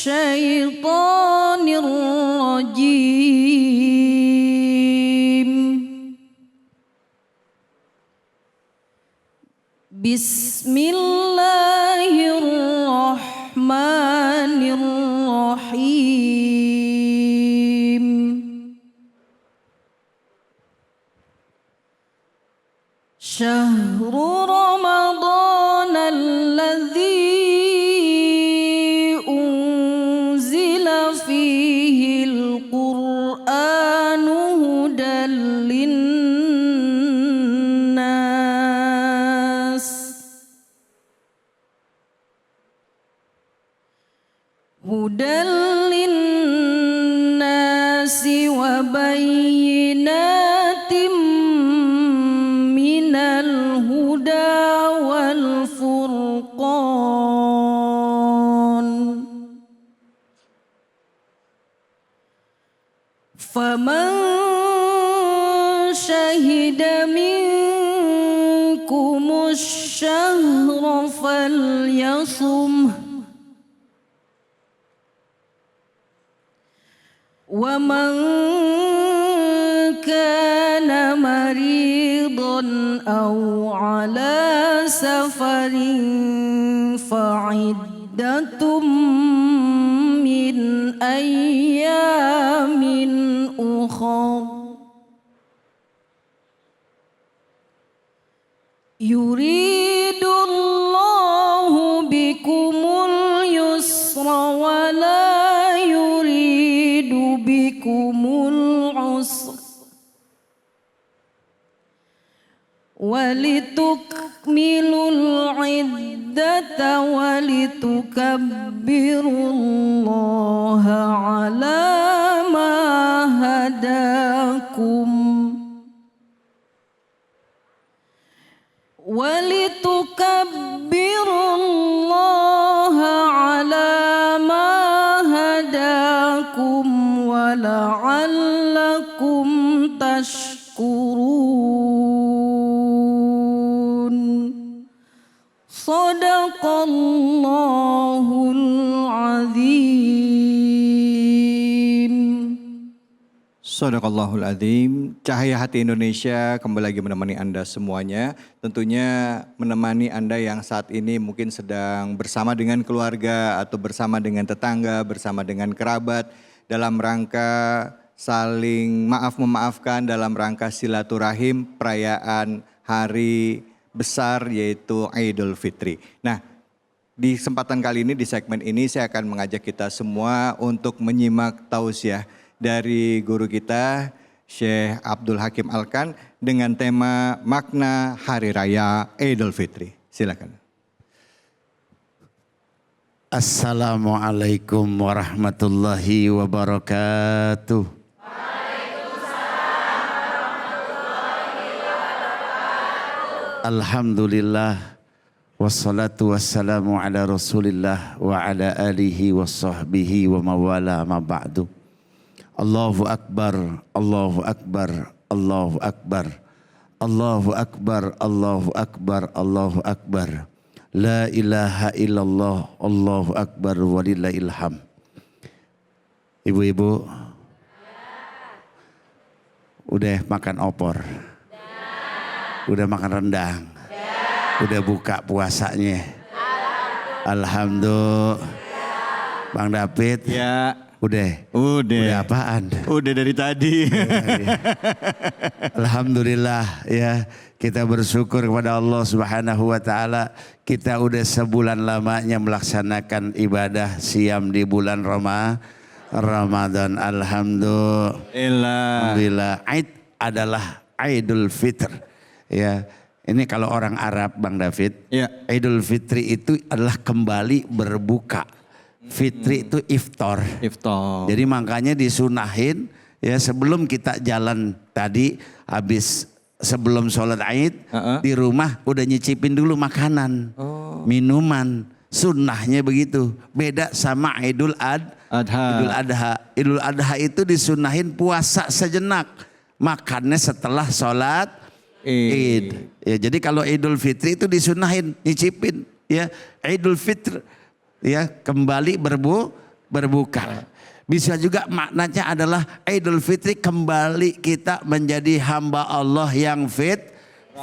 الشيطان الرجيم. بسم الله الرحمن الرحيم. شهر رمضان الذي أنزل فيه القرآن هدى للناس وبينات من الهدى والفرقان. فمن شهد منكم الشهر فليصمه ومن كان مريضا أو على سفر فعدة من أيام أخر. يريد الله بكم اليسر ولا يريد بكم العسر ولتكملوا العدة ولتكبروا الله على ما هداكم ولتكبروا الله على ما هداكم ولعلكم تشكرون. صدق الله العظيم. Shadaqallahul Adzim. Cahaya Hati Indonesia kembali lagi menemani Anda semuanya. Tentunya menemani Anda yang saat ini mungkin sedang bersama dengan keluarga atau bersama dengan tetangga, bersama dengan kerabat dalam rangka saling maaf-memaafkan, dalam rangka silaturahim perayaan hari besar yaitu Idul Fitri. Nah, di kesempatan kali ini, di segmen ini saya akan mengajak kita semua untuk menyimak tausiah dari guru kita Syekh Abdul Hakim Alkan dengan tema makna Hari Raya Idul Fitri. Silakan. Assalamualaikum warahmatullahi wabarakatuh. Alhamdulillah wassalatu wassalamu ala Rasulillah wa ala alihi wa sahbihi wa mawala ma ba'du. Allahu akbar, Allahu akbar, Allahu akbar, Allahu akbar, Allahu akbar, Allahu akbar. La ilaha illallah, Allahu akbar walillahil hamd. Ibu-ibu, udah makan opor? Udah makan rendang? Udah buka puasanya? Alhamdulillah. Bang David? Ya. Udah apaan? Udah dari tadi. Alhamdulillah ya, kita bersyukur kepada Allah Subhanahu wa taala. Kita udah sebulan lamanya melaksanakan ibadah siam di bulan Ramadan. Alhamdulillah. Aid adalah Idul Fitr. Ya. Ini kalau orang Arab Bang David, ya. Idul Fitri itu adalah kembali berbuka. Fitri itu iftar. Jadi makanya disunahin ya sebelum kita jalan tadi habis sebelum sholat Aid di rumah udah nyicipin dulu makanan, minuman. Sunnahnya begitu. Beda sama Idul Adha. Idul Adha itu disunahin puasa sejenak, makannya setelah sholat Id. Ya, jadi kalau Idul Fitri itu disunahin nyicipin ya Idul Fitr. Ya, kembali berbuka. Bisa juga maknanya adalah Idul Fitri kembali kita menjadi hamba Allah yang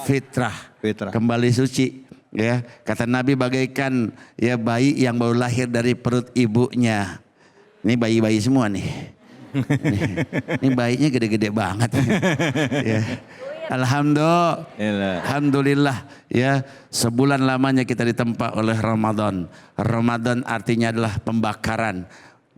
fitrah. Kembali suci. Ya, kata Nabi bagaikan ya bayi yang baru lahir dari perut ibunya. Ini bayi-bayi semua nih. Ini bayinya gede-gede banget. Ya. Alhamdulillah ya, sebulan lamanya kita ditempa oleh Ramadan. Ramadan artinya adalah pembakaran.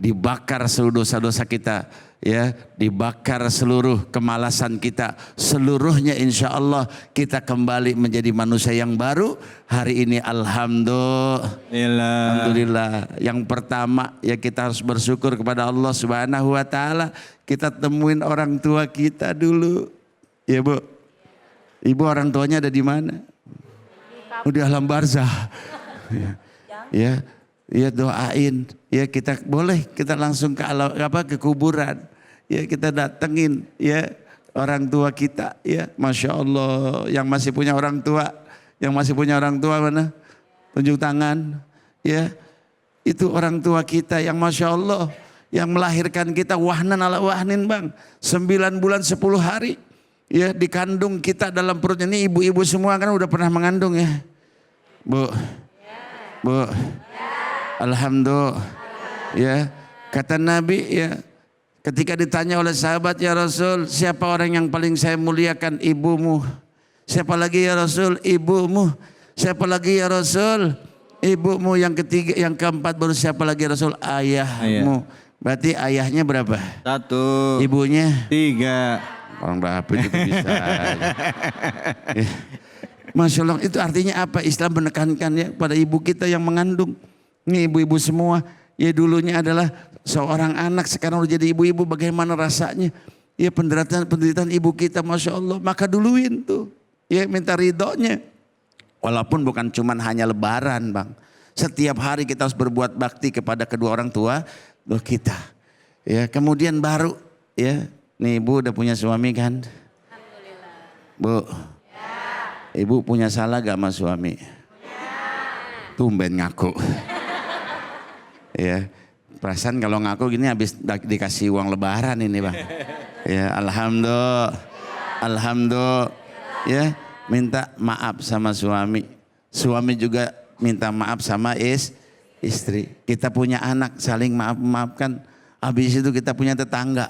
Dibakar seluruh dosa-dosa kita, ya, dibakar seluruh kemalasan kita, seluruhnya insya Allah kita kembali menjadi manusia yang baru. Hari ini alhamdulillah. Yang pertama ya kita harus bersyukur kepada Allah Subhanahu wa taala. Kita temuin orang tua kita dulu. Ya Bu. Ibu orang tuanya ada di mana? Udah alam barzah. Ya. Ya doain, ya kita boleh kita langsung ke kuburan, ya kita datengin ya orang tua kita, ya Masya Allah. Yang masih punya orang tua, mana? Tunjuk tangan, ya itu orang tua kita yang Masya Allah, yang melahirkan kita wahnan ala wahnin Bang, 9 bulan 10 hari, ya dikandung kita dalam perutnya. Ini ibu-ibu semua kan udah pernah mengandung ya, Bu. Alhamdulillah. Ya, kata Nabi ya, ketika ditanya oleh sahabat, ya Rasul, siapa orang yang paling saya muliakan? Ibumu. Siapa lagi ya Rasul? Ibumu. Siapa lagi ya Rasul? Ibumu. Yang ketiga, yang keempat baru siapa lagi ya Rasul? Ayahmu. Berarti ayahnya berapa? 1. Ibunya? 3. Orang David itu bisa. Ya. Masya Allah, itu artinya apa? Islam menekankan ya pada ibu kita yang mengandung. Ini ibu-ibu semua, ya dulunya adalah seorang anak, sekarang udah jadi ibu-ibu, bagaimana rasanya? Ya penderitaan ibu kita, Masya Allah, maka duluin tuh, ya minta ridhonya. Walaupun bukan cuman hanya lebaran Bang, setiap hari kita harus berbuat bakti kepada kedua orang tua kita. Ya kemudian baru, ya nih ibu udah punya suami kan? Alhamdulillah. Bu, ya. Ibu punya salah gak sama suami? Ya. Tumben ngaku. Ya, perasaan kalau ngaku gini habis dikasih uang lebaran ini Bang. Ya, alhamdulillah. Ya, minta maaf sama suami. Suami juga minta maaf sama istri. Kita punya anak, saling maafkan. Habis itu kita punya tetangga.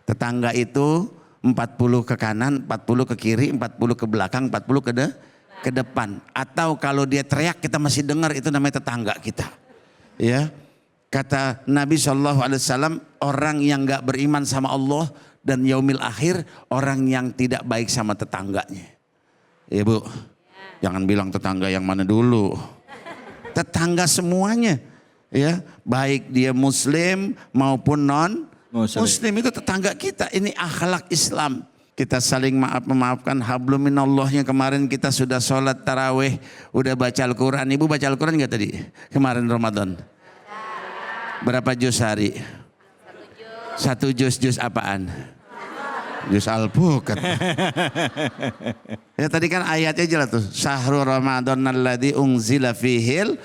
Tetangga itu 40 ke kanan, 40 ke kiri, 40 ke belakang, 40 ke depan. Atau kalau dia teriak kita masih dengar, itu namanya tetangga kita. Ya. Kata Nabi SAW, orang yang gak beriman sama Allah dan yaumil akhir, orang yang tidak baik sama tetangganya. Ya Bu, jangan bilang tetangga yang mana dulu. Tetangga semuanya, ya baik dia muslim maupun non muslim itu tetangga kita. Ini akhlak Islam. Kita saling memaafkan. Hablum minallahnya kemarin kita sudah sholat tarawih, udah baca Al-Quran. Ibu baca Al-Quran gak tadi? Kemarin Ramadan. Berapa juz hari? 1 juz. Juz apaan? Juz Al-Bukat. Ya tadi kan ayatnya jelas tuh. Syahrul Ramadan alladzi unzila fihil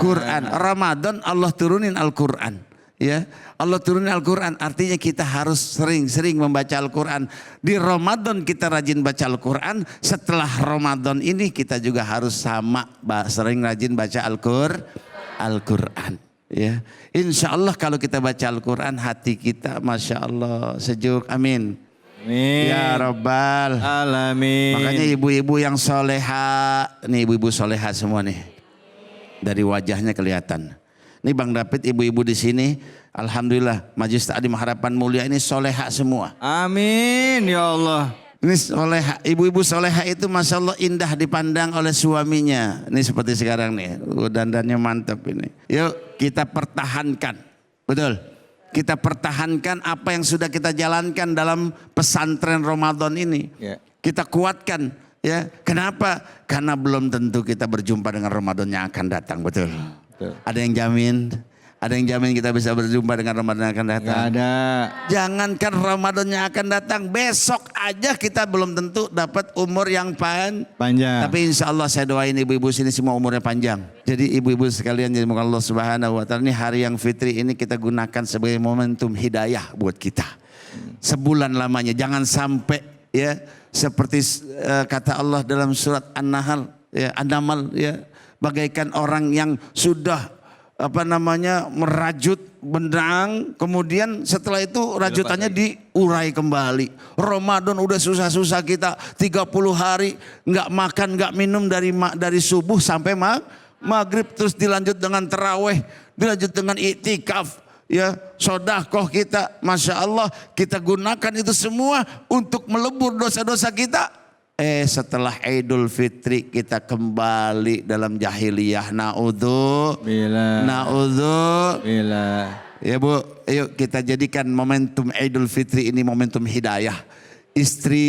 Quran. Ramadan Allah turunin Al-Quran. Ya, Allah turunin Al-Quran. Artinya kita harus sering-sering membaca Al-Quran. Di Ramadan kita rajin baca Al-Quran. Setelah Ramadan ini kita juga harus sama sering rajin baca Al-Quran. Ya, insya Allah kalau kita baca Al-Quran hati kita Masya Allah sejuk. Amin. Amin. Ya Rabbal Alamin. Makanya ibu-ibu yang soleha, nih ibu-ibu soleha semua nih, dari wajahnya kelihatan. Ini Bang David, ibu-ibu di sini, alhamdulillah Majelis Taklim Harapan Mulia ini soleha semua. Amin ya Allah. Ini soleha, ibu-ibu soleha itu Masya Allah indah dipandang oleh suaminya. Ini seperti sekarang nih, dandannya mantap ini. Yuk kita pertahankan, betul. Kita pertahankan apa yang sudah kita jalankan dalam pesantren Ramadan ini. Yeah. Kita kuatkan, ya. Kenapa? Karena belum tentu kita berjumpa dengan Ramadan yang akan datang, betul. Betul. Ada yang jamin? Ada yang jamin kita bisa berjumpa dengan Ramadan yang akan datang? Nggak ada. Jangankan Ramadannya akan datang, besok aja kita belum tentu dapat umur yang Panjang. Tapi insya Allah saya doain ibu-ibu sini semua umurnya panjang. Jadi ibu-ibu sekalian, jadi semoga Allah Subhanahu Wa Taala ini hari yang fitri ini kita gunakan sebagai momentum hidayah buat kita. Sebulan lamanya, jangan sampai ya seperti kata Allah dalam surat An-Nahl, ya, An-Naml, ya, bagaikan orang yang sudah merajut benang, kemudian setelah itu rajutannya diurai kembali. Ramadan udah susah-susah kita 30 hari nggak makan nggak minum dari subuh sampai maghrib, terus dilanjut dengan taraweh, dilanjut dengan iktikaf, ya sodakoh kita, masya Allah kita gunakan itu semua untuk melebur dosa-dosa kita. Setelah Idul Fitri kita kembali dalam jahiliyah. Na'udzubillah. Ya Bu, ayo kita jadikan momentum Idul Fitri ini momentum hidayah. Istri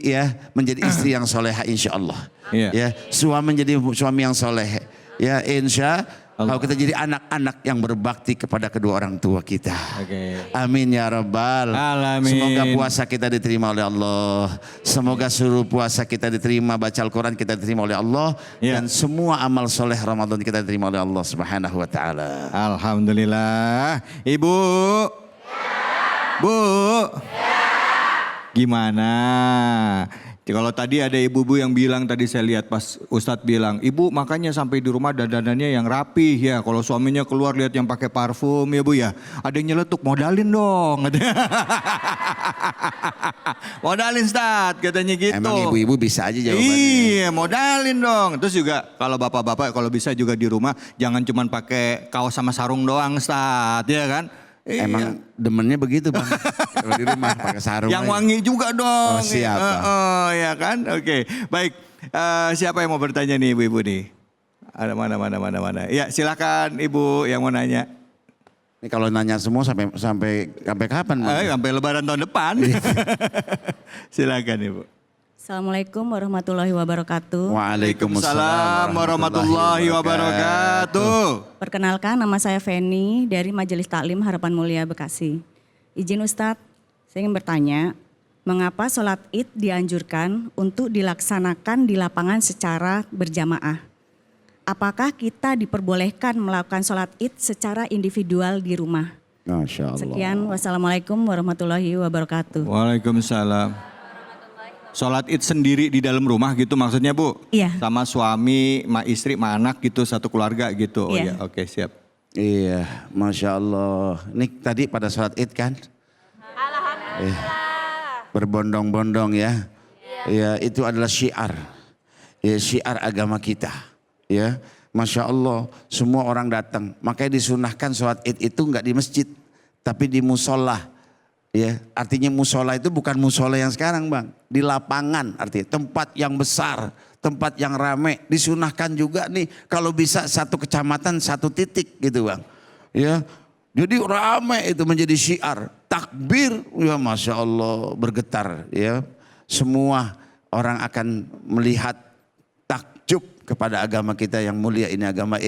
ya menjadi istri yang soleha insya Allah. Ya, suami menjadi suami yang soleh. Ya insya Allah. Kalau kita jadi anak-anak yang berbakti kepada kedua orang tua kita. Amin ya Rabbal Alamin. Semoga puasa kita diterima oleh Allah. Semoga seluruh puasa kita diterima, baca Al-Quran kita diterima oleh Allah. Dan semua amal soleh Ramadan kita diterima oleh Allah Subhanahu Wa Taala. Alhamdulillah. Ibu. Bu. Gimana? Kalau tadi ada ibu-ibu yang bilang, tadi saya lihat pas Ustadz bilang, ibu makanya sampai di rumah dandanannya yang rapih ya. Kalau suaminya keluar lihat yang pakai parfum ya Bu ya. Ada yang nyeletuk, modalin dong. Modalin Ustadz katanya gitu. Emang ibu-ibu bisa aja jawabannya. Iya modalin dong. Terus juga kalau bapak-bapak kalau bisa juga di rumah jangan cuma pakai kaos sama sarung doang Ustadz ya kan. Emang demennya begitu Bang. Kalau di rumah pakai sarung. Yang wangi juga dong. Oh siap. Ya kan. Oke. Baik. Siapa yang mau bertanya nih ibu-ibu nih? Ada mana. Ya silakan ibu yang mau nanya. Ini kalau nanya semua sampai kapan Bang? Sampai Lebaran tahun depan. Silakan ibu. Assalamualaikum warahmatullahi wabarakatuh. Waalaikumsalam warahmatullahi wabarakatuh. Perkenalkan, nama saya Feni dari Majelis Taklim Harapan Mulia Bekasi. Izin Ustadz, saya ingin bertanya, mengapa sholat Id dianjurkan untuk dilaksanakan di lapangan secara berjamaah? Apakah kita diperbolehkan melakukan sholat Id secara individual di rumah? Masya Allah. Sekian, wassalamualaikum warahmatullahi wabarakatuh. Waalaikumsalam. Sholat Id sendiri di dalam rumah gitu maksudnya Bu? Iya. Sama suami, sama istri, sama anak gitu, satu keluarga gitu. Oh iya, oke siap. Iya, Masya Allah. Ini tadi pada sholat Id kan? Alhamdulillah. Berbondong-bondong ya. Ya, itu adalah syiar. Ya, syiar agama kita. Ya, Masya Allah. Semua orang datang. Makanya disunahkan sholat Id itu enggak di masjid, tapi di musola. Ya, artinya musola itu bukan musola yang sekarang Bang. Di lapangan artinya tempat yang besar, tempat yang ramai. Disunahkan juga nih kalau bisa satu kecamatan satu titik gitu Bang. Ya, jadi ramai itu menjadi syiar. Takbir, ya Masya Allah bergetar ya. Semua orang akan melihat takjub kepada agama kita yang mulia ini, agama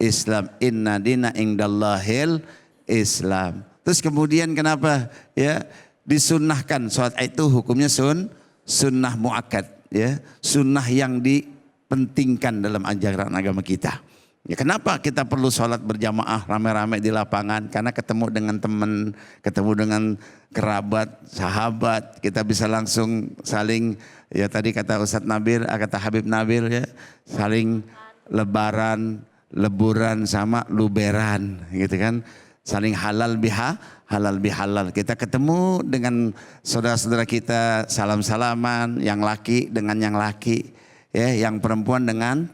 Islam. Inna dina indallahil Islam. Terus kemudian kenapa ya disunnahkan sholat itu hukumnya sunnah muakkad ya, sunnah yang dipentingkan dalam ajaran agama kita. Ya, kenapa kita perlu sholat berjamaah rame-rame di lapangan? Karena ketemu dengan teman, ketemu dengan kerabat, sahabat, kita bisa langsung saling ya tadi kata Ustadz Nabil, kata Habib Nabil ya, saling lebaran, leburan sama luberan gitu kan. Saling halal bihalal. Kita ketemu dengan saudara-saudara kita, salam-salaman, yang laki dengan yang laki, ya, yang perempuan dengan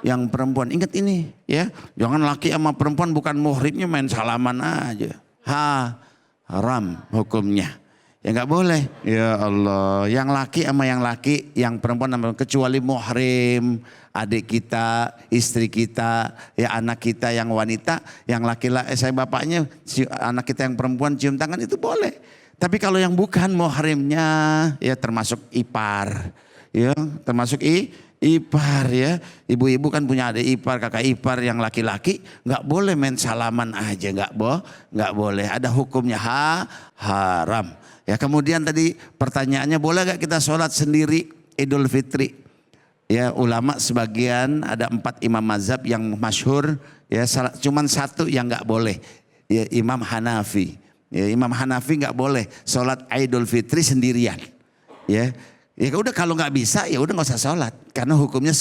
yang perempuan. Ingat ini, ya, jangan laki sama perempuan bukan muhrimnya main salaman aja. Haram hukumnya. Ya nggak boleh. Ya Allah, yang laki sama yang laki, yang perempuan sama kecuali muhrim, adik kita, istri kita, ya anak kita yang wanita, yang laki-laki, saya bapaknya, anak kita yang perempuan cium tangan itu boleh. Tapi kalau yang bukan muhrimnya, ya termasuk ipar, ya termasuk ipar ya. Ibu-ibu kan punya adik ipar, kakak ipar yang laki-laki, nggak boleh main salaman aja, nggak boleh. Ada hukumnya haram. Ya kemudian tadi pertanyaannya, boleh nggak kita sholat sendiri Idul Fitri? Ya ulama sebagian ada 4 imam mazhab yang masyhur, ya cuman satu yang nggak boleh, ya Imam Hanafi. Ya Imam Hanafi nggak boleh sholat Idul Fitri sendirian. Ya udah kalau nggak bisa ya udah nggak usah sholat karena hukumnya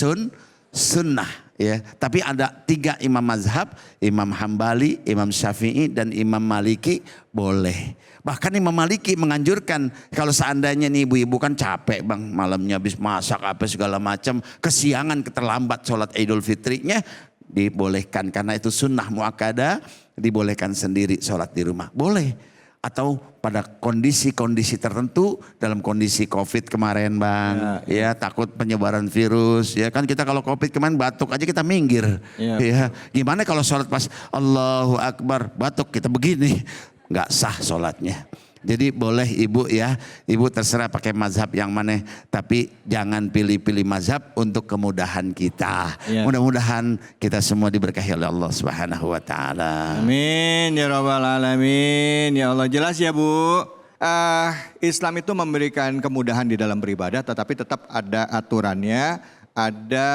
sunnah. Ya tapi ada 3 imam mazhab, Imam Hambali, Imam Syafi'i dan Imam Maliki boleh. Bahkan Imam Maliki menganjurkan kalau seandainya nih ibu-ibu kan capek bang, malamnya habis masak apa segala macam, kesiangan keterlambat sholat Idul Fitrinya, dibolehkan karena itu sunnah muakkadah, dibolehkan sendiri sholat di rumah, boleh. Atau pada kondisi-kondisi tertentu, dalam kondisi COVID kemarin bang, ya takut penyebaran virus, ya kan kita kalau COVID kemarin batuk aja kita minggir, ya gimana kalau sholat pas Allahu Akbar batuk kita begini, nggak sah sholatnya. Jadi boleh ibu ya, ibu terserah pakai mazhab yang mana, tapi jangan pilih-pilih mazhab untuk kemudahan kita. Mudah-mudahan kita semua diberkahi oleh Allah Subhanahu wa taala. Amin ya rabbal alamin. Ya Allah, jelas ya Bu. Islam itu memberikan kemudahan di dalam beribadah, tetapi tetap ada aturannya, ada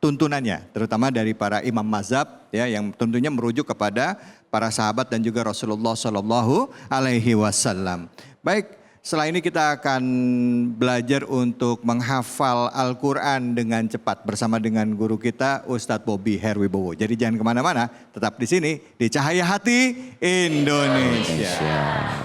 tuntunannya, terutama dari para imam mazhab ya, yang tentunya merujuk kepada para sahabat dan juga Rasulullah Shallallahu Alaihi Wasallam. Baik, setelah ini kita akan belajar untuk menghafal Al-Quran dengan cepat bersama dengan guru kita Ustadz Bobby Herwibowo. Jadi jangan kemana-mana, tetap di sini di Cahaya Hati Indonesia.